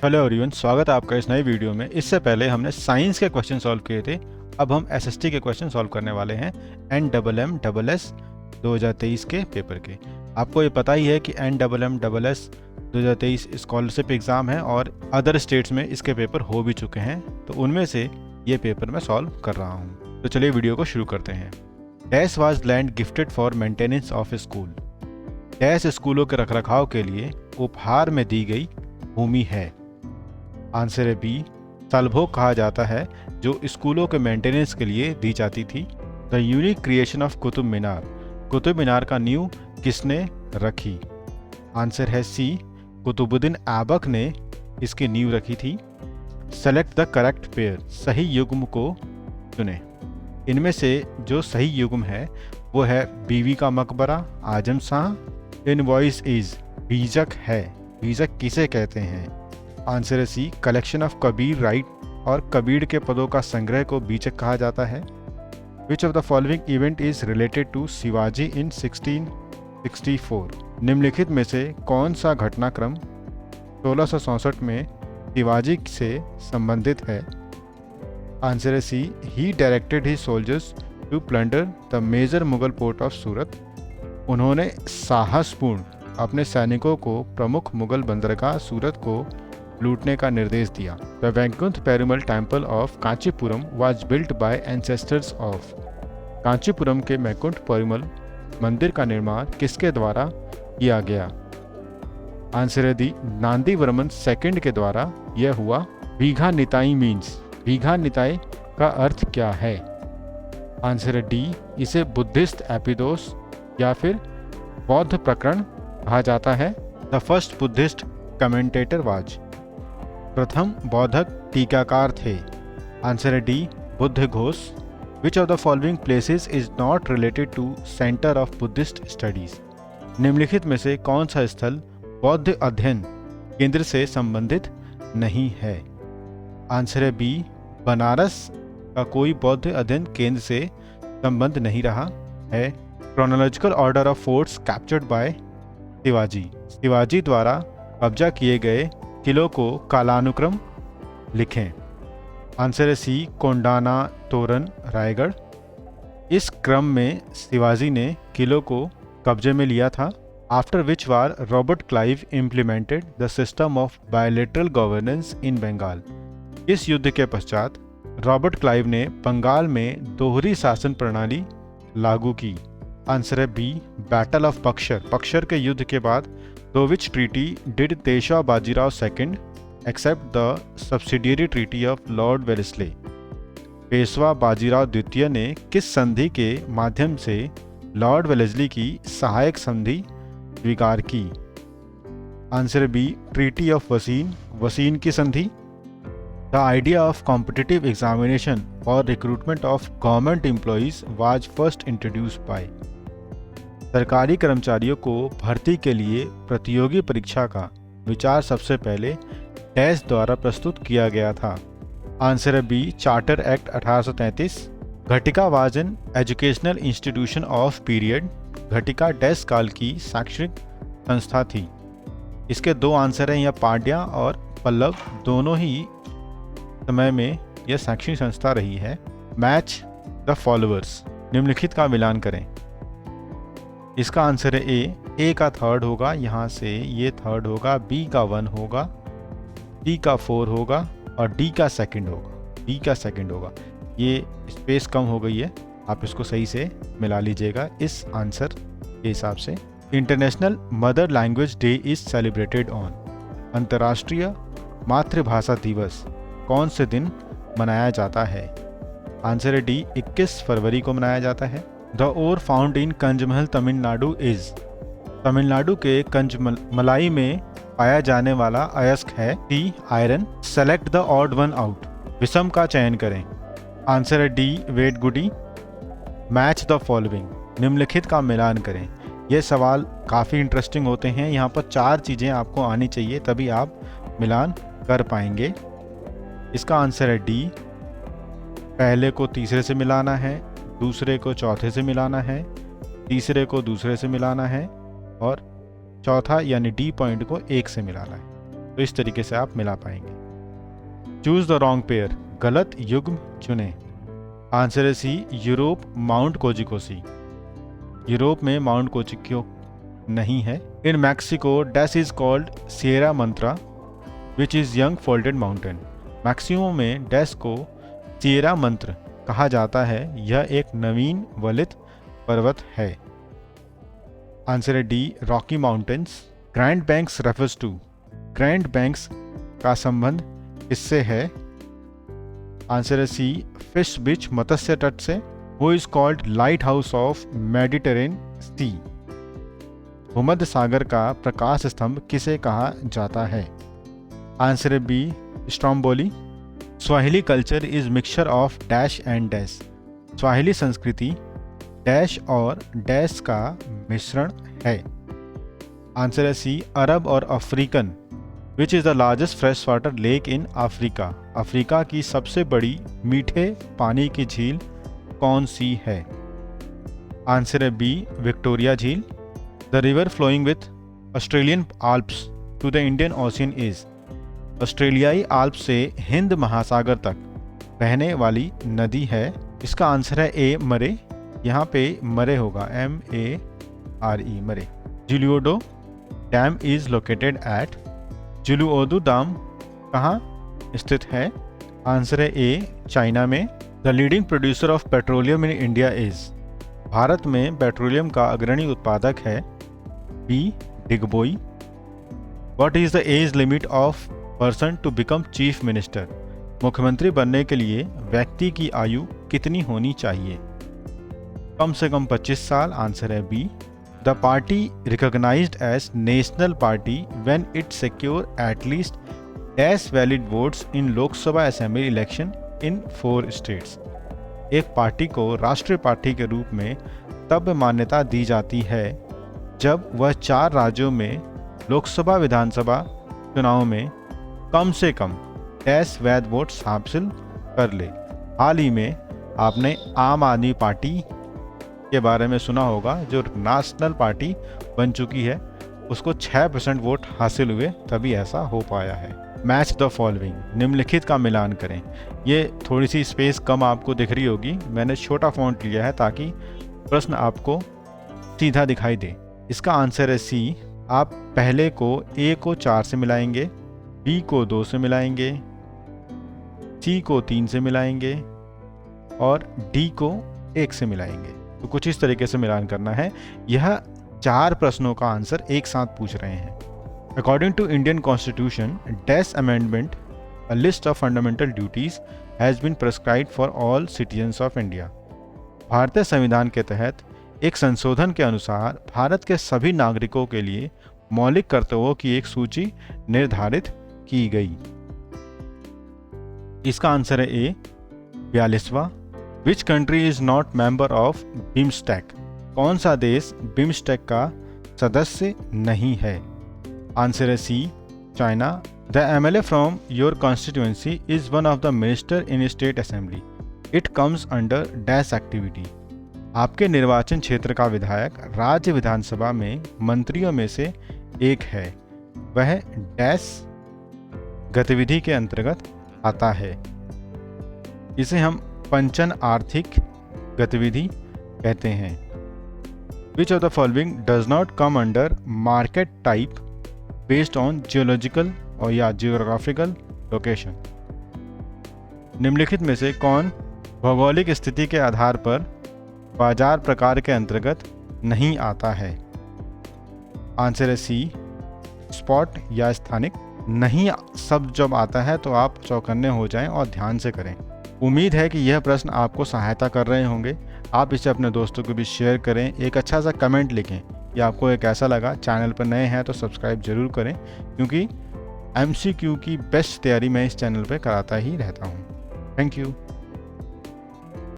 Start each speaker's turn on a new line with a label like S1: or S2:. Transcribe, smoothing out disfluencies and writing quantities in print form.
S1: Hello everyone, स्वागत है आपका इस नए वीडियो में। इससे पहले हमने साइंस के क्वेश्चन सॉल्व किए थे। अब हम एसएसटी के क्वेश्चन सॉल्व करने वाले हैं NMMSS 2023 के पेपर के। आपको ये पता ही है कि NMMSS 2023 स्कॉलरशिप एग्ज़ाम है और अदर स्टेट्स में इसके पेपर हो भी चुके हैं, तो उनमें से ये पेपर मैं सॉल्व कर रहा हूँ। तो चलिए वीडियो को शुरू करते हैं। Dash was land gifted for maintenance of school. Dash स्कूलों के रखरखाव के लिए उपहार में दी गई भूमि है। आंसर है बी, सालभोग कहा जाता है जो स्कूलों के मेंटेनेंस के लिए दी जाती थी। The unique creation of Qutub Minar. Qutub Minar का नींव किसने रखी? आंसर है सी, कुतुबुद्दीन ऐबक ने इसकी नींव रखी थी। Select the correct pair. सही युग्म को चुने। इनमें से जो सही युग्म है वो है बीवी का मकबरा, आजम शाह। इनवॉइस इज, बीजक है। बीजक किसे कहते हैं? आंसर है सी, कलेक्शन ऑफ कबीर राइट और कबीर के पदों का संग्रह को बीजक कहा जाता है। Which of the following event is related to Shivaji in 1664। निम्नलिखित में से कौन सा घटनाक्रम 1664 में शिवाजी से संबंधित है? आंसर है C, he directed his soldiers to plunder the major Mughal port of Surat. उन्होंने साहसपूर्ण अपने सैनिकों को प्रमुख मुगल बंदरगाह सूरत को लूटने का निर्देश दिया। The Vaikuntha Perumal temple of Kanchipuram was built by ancestors of. Kanchipuram के वैकुंठ पेरुमल मंदिर का निर्माण किसके द्वारा किया गया? आंसर है दी, नांदी वर्मन सेकंड के द्वारा यह हुआ। भीघा निताई मीन्स। भीघा निताई का अर्थ क्या है? आंसर है डी, इसे बुद्धिस्ट एपिडोस या फिर बौद्ध प्रकरण कहा जाता है। The first Buddhist commentator was. प्रथम बौद्धक टीकाकार थे। आंसर है D, Buddhaghosa. Which of the following places is not related to centre of Buddhist studies. निम्नलिखित में से कौन सा स्थल बौद्ध अध्ययन केंद्र से संबंधित नहीं है? आंसर है बी, बनारस का कोई बौद्ध अध्ययन केंद्र से संबंध नहीं रहा है। Chronological order of forts captured by Shivaji. Shivaji द्वारा कब्जा किए गए किलों को कालानुक्रम लिखें। आंसर है सी, कोंडाना, तोरन, रायगढ़। इस क्रम में शिवाजी ने किलों को कब्जे में लिया था। After which war Robert Clive implemented the system of bilateral governance in Bengal. इस युद्ध के पश्चात रॉबर्ट क्लाइव ने बंगाल में दोहरी शासन प्रणाली लागू की। आंसर है B, battle of Buxar. Buxar के युद्ध के बाद दो which treaty did Peshwa Bajirao second accept the subsidiary treaty of Lord Wellesley. Peshwa Bajirao द्वितीय ने किस संधि के माध्यम से लॉर्ड वेलेस्ली की सहायक संधि स्वीकार की? Answer B, treaty of Bassein. Bassein की संधि। The idea of competitive examination और recruitment of government employees was first introduced by. सरकारी कर्मचारियों को भर्ती के लिए प्रतियोगी परीक्षा का विचार सबसे पहले डैश द्वारा प्रस्तुत किया गया था। आंसर है B, charter act 1833। Ghatika was an educational institution of period. Ghatika dash काल की शैक्षणिक संस्था थी। इसके दो आंसर हैं, यह पांड्या और पल्लव दोनों ही समय में यह शैक्षणिक संस्था रही है। Match the followers. निम्नलिखित का मिलान करें। इसका आंसर है ए का थर्ड होगा, यहाँ से ये थर्ड होगा, बी का 1 होगा, डी का 4 होगा और डी का सेकंड होगा। डी का सेकंड होगा। ये स्पेस कम हो गई है, आप इसको सही से मिला लीजिएगा इस आंसर के हिसाब से। International mother language day is celebrated on. अंतर्राष्ट्रीय मातृभाषा दिवस कौन से दिन मनाया जाता है? आंसर है डी, 21 फरवरी को मनाया जाता है। The ore found in Kanjamalai Tamil Nadu is. Tamil Nadu के कंजमलाई में पाया जाने वाला अयस्क है टी, iron. Select the odd one out. विषम का चयन करें। आंसर है डी, वेट गुडी। Match the following. निम्नलिखित का मिलान करें। ये सवाल काफ़ी इंटरेस्टिंग होते हैं। यहाँ पर 4 चीज़ें आपको आनी चाहिए, तभी आप मिलान कर पाएंगे। इसका आंसर है डी, पहले को तीसरे से मिलाना है, दूसरे को चौथे से मिलाना है, तीसरे को दूसरे से मिलाना है और चौथा यानी डी पॉइंट को 1 से मिलाना है। तो इस तरीके से आप मिला पाएंगे। चूज द रॉन्ग पेयर, गलत युग्म चुने। आंसर है सी, यूरोप माउंट कोजिकोसी। यूरोप में माउंट कोजिको नहीं है। इन Mexico dash is called Sierra Mantra which is young folded mountain. Mexico में डैश को सिएरा मंत्र कहा जाता है, यह एक नवीन वलित पर्वत है। आंसर है D, Rocky Mountains. Grand Banks refers to, Grand Banks का संबंध किससे है? आंसर है सी, फिश बीच मत्स्य तट से। वो is called lighthouse of Mediterranean sea. भूमध्य सागर का प्रकाश स्तंभ किसे कहा जाता है? आंसर है B, Stromboli. Swahili culture is mixture of dash and dash. Swahili संस्कृति डैश और डैश का मिश्रण है। आंसर है सी, अरब और African. Which is the largest fresh water lake in Africa. Africa की सबसे बड़ी मीठे पानी की झील कौन सी है? आंसर है बी, विक्टोरिया झील। The river flowing with Australian Alps to the Indian Ocean is. ऑस्ट्रेलियाई आल्प से हिंद महासागर तक बहने वाली नदी है। इसका आंसर है ए, मरे। यहाँ पे मरे होगा, MARE, मरे। जुलियोडो डैम इज लोकेटेड एट। जुलियोडो डैम कहाँ स्थित है? आंसर है ए, चाइना में। The leading producer of petroleum in India is. Bharat में पेट्रोलियम का अग्रणी उत्पादक है B, Digboi. What is the age limit of person to become chief minister. मुख्यमंत्री बनने के लिए व्यक्ति की आयु कितनी होनी चाहिए? कम से कम 25 साल। आंसर है B. The party recognised as national party when it secure at least dash valid votes in Lok Sabha assembly election in 4 states. एक पार्टी को राष्ट्रीय पार्टी के रूप में तब मान्यता दी जाती है जब वह 4 राज्यों में लोकसभा विधानसभा चुनाव में कम से कम डैश वैध वोट्स हासिल कर ले। हाल ही में आपने आम आदमी पार्टी के बारे में सुना होगा, जो नेशनल पार्टी बन चुकी है, उसको 6% वोट हासिल हुए, तभी ऐसा हो पाया है। मैच द फॉलोइंग, निम्नलिखित का मिलान करें। ये थोड़ी सी स्पेस कम आपको दिख रही होगी, मैंने छोटा फॉन्ट लिया है ताकि प्रश्न आपको सीधा दिखाई दे। इसका आंसर है सी। आप पहले को ए को 4 से मिलाएंगे, बी को 2 से मिलाएंगे, सी को 3 से मिलाएंगे और डी को 1 से मिलाएंगे। तो कुछ इस तरीके से मिलान करना है। यह 4 प्रश्नों का आंसर एक साथ पूछ रहे हैं। According to Indian constitution dash amendment, a list of fundamental duties has been prescribed for all citizens of India. भारतीय संविधान के तहत एक संशोधन के अनुसार भारत के सभी नागरिकों के लिए मौलिक कर्तव्यों की एक सूची निर्धारित की गई। इसका आंसर है ए, 42वां। Which country is not member of BIMSTEC. कौन सा देश बिम्स्टेक का सदस्य नहीं है? आंसर है C, China. The MLA from your constituency is one of the minister in state assembly. It comes under dash activity. आपके निर्वाचन क्षेत्र का विधायक राज्य विधानसभा में मंत्रियों में से एक है, वह डैश गतिविधि के अंतर्गत आता है। इसे हम पंचन आर्थिक गतिविधि कहते हैं। विच of the following does not come under market type based on geological और या जियोग्राफिकल लोकेशन। निम्नलिखित में से कौन भौगोलिक स्थिति के आधार पर बाजार प्रकार के अंतर्गत नहीं आता है? आंसर है सी, स्पॉट या स्थानिक। नहीं शब्द जब आता है तो आप चौकन्ने हो जाएं और ध्यान से करें। उम्मीद है कि यह प्रश्न आपको सहायता कर रहे होंगे। आप इसे अपने दोस्तों को भी शेयर करें। एक अच्छा सा कमेंट लिखें कि आपको ये कैसा लगा। चैनल पर नए हैं तो सब्सक्राइब जरूर करें, क्योंकि MCQ की बेस्ट तैयारी मैं इस चैनल पर कराता ही रहता हूँ। Thank you.